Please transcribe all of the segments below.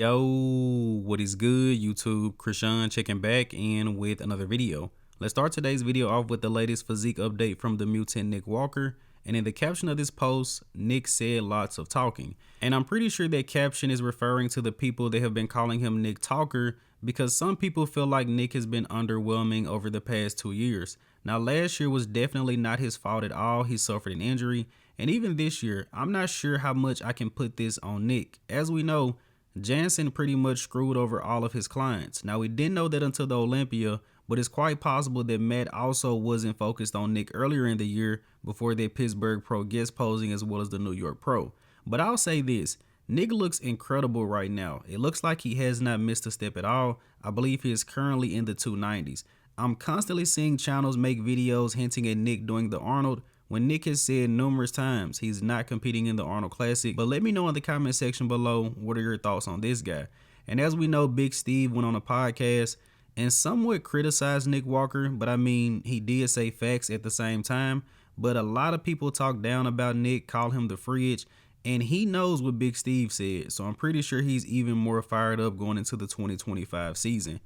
Yo, what is good, YouTube? Krishan checking back in with another video. Let's start today's video off with the latest physique update from the mutant Nick Walker. And in the caption of this post, Nick said lots of talking. And I'm pretty sure that caption is referring to the people that have been calling him Nick Talker, because some people feel like Nick has been underwhelming over the past 2 years. Now, last year was definitely not his fault at all. He suffered an injury. And even this year, I'm not sure how much I can put this on Nick. As we know, Jansen pretty much screwed over all of his clients. Now, we didn't know that until the Olympia, but it's quite possible that Matt also wasn't focused on Nick earlier in the year before that Pittsburgh Pro guest posing as well as the New York Pro. But I'll say this, Nick looks incredible right now. It looks like he has not missed a step at all. I believe he is currently in the 290s. I'm constantly seeing channels make videos hinting at Nick doing the Arnold, when Nick has said numerous times he's not competing in the Arnold Classic. But let me know in the comment section below, what are your thoughts on this guy? And as we know, Big Steve went on a podcast and somewhat criticized Nick Walker, but I mean, he did say facts at the same time. But a lot of people talk down about Nick, call him the fridge, and he knows what Big Steve said. So I'm pretty sure he's even more fired up going into the 2025 season.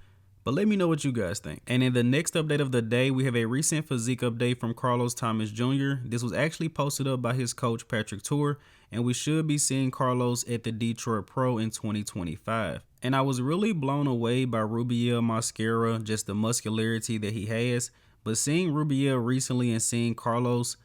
But let me know what you guys think. And in the next update of the day, we have a recent physique update from Carlos Thomas Jr. This was actually posted up by his coach, Patrick Tour, and we should be seeing Carlos at the Detroit Pro in 2025. And I was really blown away by Rubiel Mosquera, just the muscularity that he has. But seeing Rubiel recently and seeing Carlos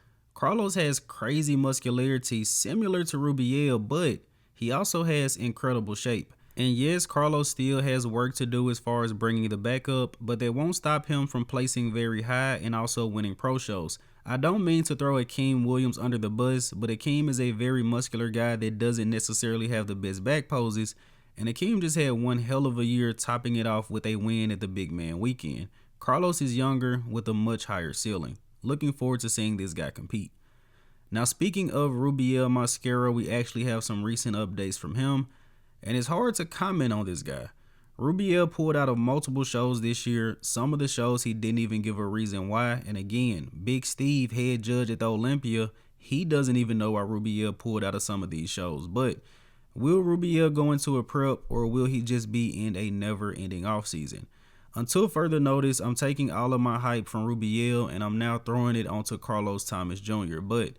has crazy muscularity similar to Rubiel, but he also has incredible shape. And yes, Carlos still has work to do as far as bringing the back up, but that won't stop him from placing very high and also winning pro shows. I don't mean to throw Keone Williams under the bus, but Keone is a very muscular guy that doesn't necessarily have the best back poses, and Keone just had one hell of a year, topping it off with a win at the Big Man Weekend. Carlos is younger with a much higher ceiling. Looking forward to seeing this guy compete. Now, speaking of Rubiel Mosquera, we actually have some recent updates from him. And it's hard to comment on this guy. Rubiel pulled out of multiple shows this year. Some of the shows he didn't even give a reason why. And again, Big Steve, head judge at the Olympia, he doesn't even know why Rubiel pulled out of some of these shows. But will Rubiel go into a prep, or will he just be in a never-ending offseason? Until further notice, I'm taking all of my hype from Rubiel and I'm now throwing it onto Carlos Thomas Jr. But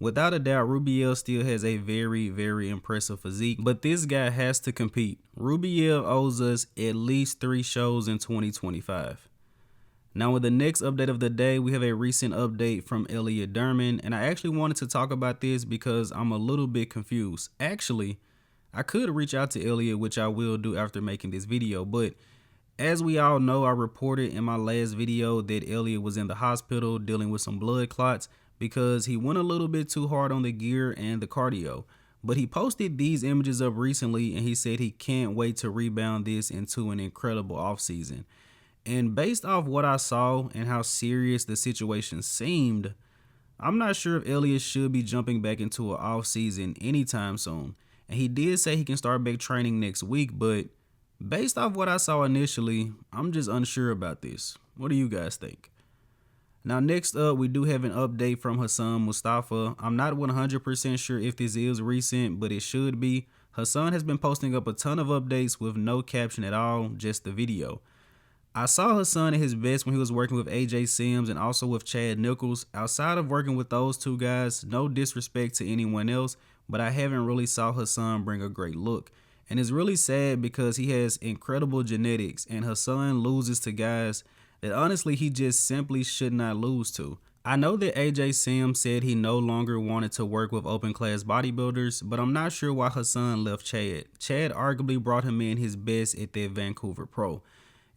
without a doubt, Rubiel still has a very, very impressive physique, but this guy has to compete. Rubiel owes us at least 3 shows in 2025. Now, with the next update of the day, we have a recent update from Elliott Dermond, and I actually wanted to talk about this because I'm a little bit confused. Actually, I could reach out to Elliott, which I will do after making this video, but as we all know, I reported in my last video that Elliott was in the hospital dealing with some blood clots, because he went a little bit too hard on the gear and the cardio. But he posted these images up recently and he said he can't wait to rebound this into an incredible offseason. And based off what I saw and how serious the situation seemed, I'm not sure if Elliott should be jumping back into an offseason anytime soon. And he did say he can start back training next week, but based off what I saw initially, I'm just unsure about this. What do you guys think? Now, next up, we do have an update from Hassan Mostafa. I'm not 100% sure if this is recent, but it should be. Hassan has been posting up a ton of updates with no caption at all, just the video. I saw Hassan at his best when he was working with AJ Sims and also with Chad Nichols. Outside of working with those two guys, no disrespect to anyone else, but I haven't really saw Hassan bring a great look. And it's really sad because he has incredible genetics and Hassan loses to guys that honestly he just simply should not lose to. I know that AJ Sims said he no longer wanted to work with open class bodybuilders, but I'm not sure why Hassan left Chad. Chad arguably brought him in his best at that Vancouver Pro.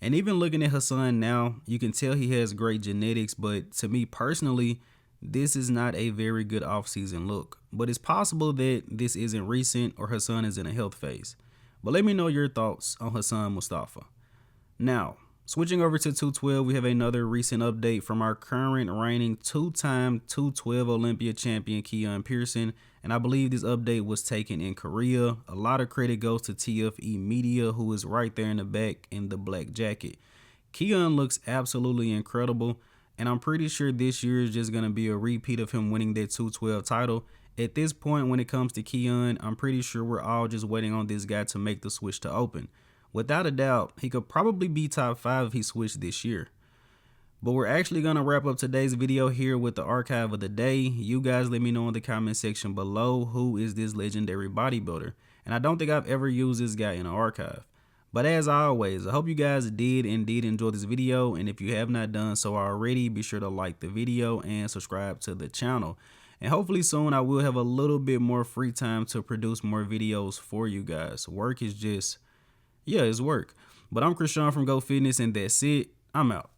And even looking at Hassan now, you can tell he has great genetics, but to me personally, this is not a very good offseason look. But it's possible that this isn't recent or Hassan is in a health phase. But let me know your thoughts on Hassan Mostafa. Now, switching over to 212, we have another recent update from our current reigning 2-time 212 Olympia champion, Keone Pearson. And I believe this update was taken in Korea. A lot of credit goes to TFE Media, who is right there in the back in the black jacket. Keone looks absolutely incredible. And I'm pretty sure this year is just going to be a repeat of him winning that 212 title. At this point, when it comes to Keone, I'm pretty sure we're all just waiting on this guy to make the switch to open. Without a doubt, he could probably be top 5 if he switched this year. But we're actually going to wrap up today's video here with the archive of the day. You guys let me know in the comment section below who is this legendary bodybuilder. And I don't think I've ever used this guy in an archive. But as always, I hope you guys did indeed enjoy this video. And if you have not done so already, be sure to like the video and subscribe to the channel. And hopefully soon I will have a little bit more free time to produce more videos for you guys. Work is just, yeah, it's work. But I'm Krishan from Go Fitness, and that's it. I'm out.